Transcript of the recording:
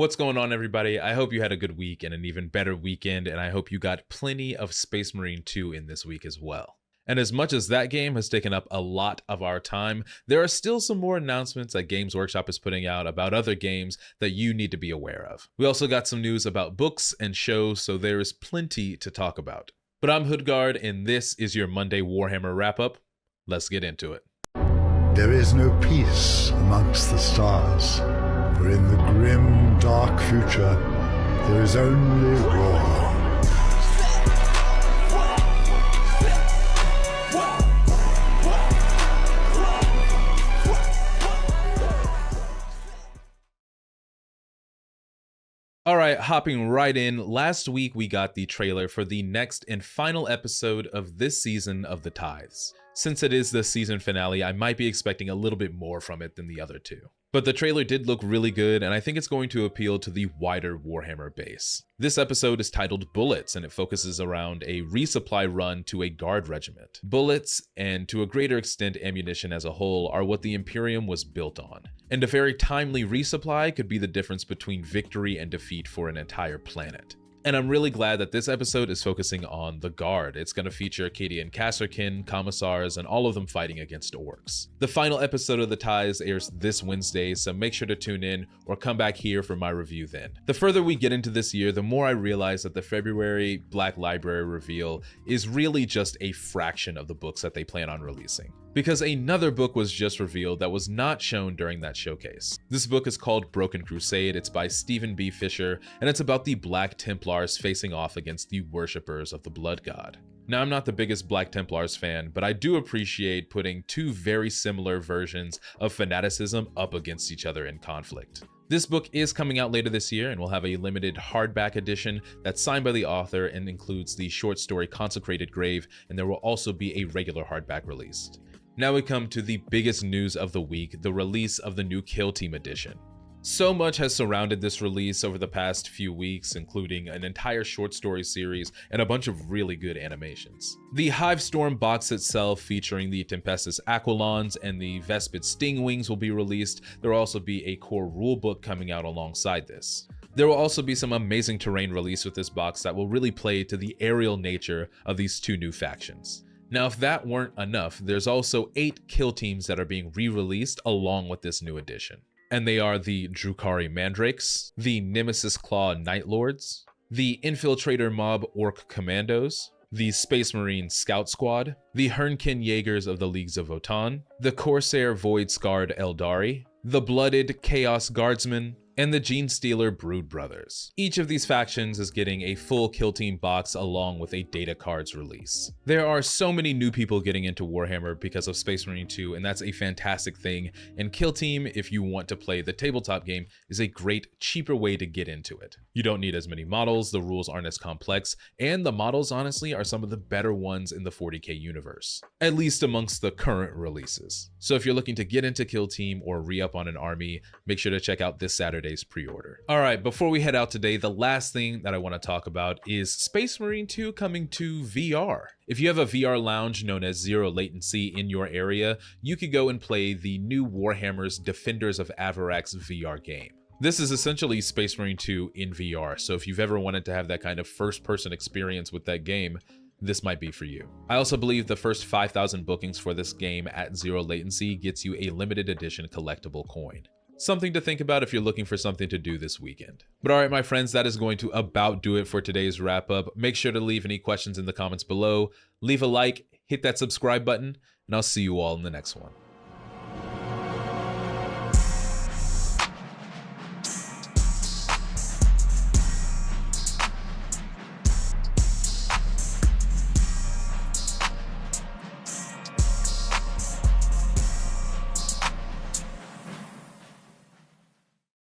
What's going on, everybody? I hope you had a good week and an even better weekend, and I hope you got plenty of Space Marine 2 in this week as well. And as much as that game has taken up a lot of our time, there are still some more announcements that Games Workshop is putting out about other games that you need to be aware of. We also got some news about books and shows, so there is plenty to talk about. But I'm HoodGuard, and this is your Monday Warhammer wrap-up. Let's get into it. There is no peace amongst the stars, for in the grim, dark future, there is only war. Alright, hopping right in, last week we got the trailer for the next and final episode of this season of the Tithes. Since it is the season finale, I might be expecting a little bit more from it than the other two. But the trailer did look really good, and I think it's going to appeal to the wider Warhammer base. This episode is titled Bullets, and it focuses around a resupply run to a guard regiment. Bullets, and to a greater extent ammunition as a whole, are what the Imperium was built on. And a very timely resupply could be the difference between victory and defeat for an entire planet. And I'm really glad that this episode is focusing on the Guard. It's going to feature Acadian Kasserkin, Commissars, and all of them fighting against orcs. The final episode of the Tithes airs this Wednesday, so make sure to tune in or come back here for my review then. The further we get into this year, the more I realize that the February Black Library reveal is really just a fraction of the books that they plan on releasing. Because another book was just revealed that was not shown during that showcase. This book is called Broken Crusade, it's by Stephen B. Fisher, and it's about the Black Templars facing off against the worshippers of the Blood God. Now, I'm not the biggest Black Templars fan, but I do appreciate putting two very similar versions of fanaticism up against each other in conflict. This book is coming out later this year and will have a limited hardback edition that's signed by the author and includes the short story Consecrated Grave, and there will also be a regular hardback released. Now we come to the biggest news of the week, the release of the new Kill Team edition. So much has surrounded this release over the past few weeks, including an entire short story series and a bunch of really good animations. The Hivestorm box itself, featuring the Tempestus Aquilons and the Vespid Stingwings, will be released. There will also be a core rulebook coming out alongside this. There will also be some amazing terrain released with this box that will really play to the aerial nature of these two new factions. Now, if that weren't enough, there's also 8 kill teams that are being re-released along with this new edition. And they are the Drukhari Mandrakes, the Nemesis Claw Night Lords, the Infiltrator Mob Orc Commandos, the Space Marine Scout Squad, the Hernkin Jaegers of the Leagues of Votan, the Corsair Void Scarred Eldari, the Blooded Chaos Guardsmen, and the Gene Stealer Brood Brothers. Each of these factions is getting a full Kill Team box along with a data cards release. There are so many new people getting into Warhammer because of Space Marine 2, and that's a fantastic thing, and Kill Team, if you want to play the tabletop game, is a great, cheaper way to get into it. You don't need as many models, the rules aren't as complex, and the models honestly are some of the better ones in the 40k universe, at least amongst the current releases. So if you're looking to get into Kill Team or re-up on an army, make sure to check out this Saturday's pre-order. Alright, before we head out today, the last thing that I want to talk about is Space Marine 2 coming to VR. If you have a VR lounge known as Zero Latency in your area, you could go and play the new Warhammer's Defenders of Avarax VR game. This is essentially Space Marine 2 in VR, so if you've ever wanted to have that kind of first-person experience with that game, this might be for you. I also believe the first 5,000 bookings for this game at Zero Latency gets you a limited edition collectible coin. Something to think about if you're looking for something to do this weekend. But alright, my friends, that is going to about do it for today's wrap up. Make sure to leave any questions in the comments below, leave a like, hit that subscribe button, and I'll see you all in the next one.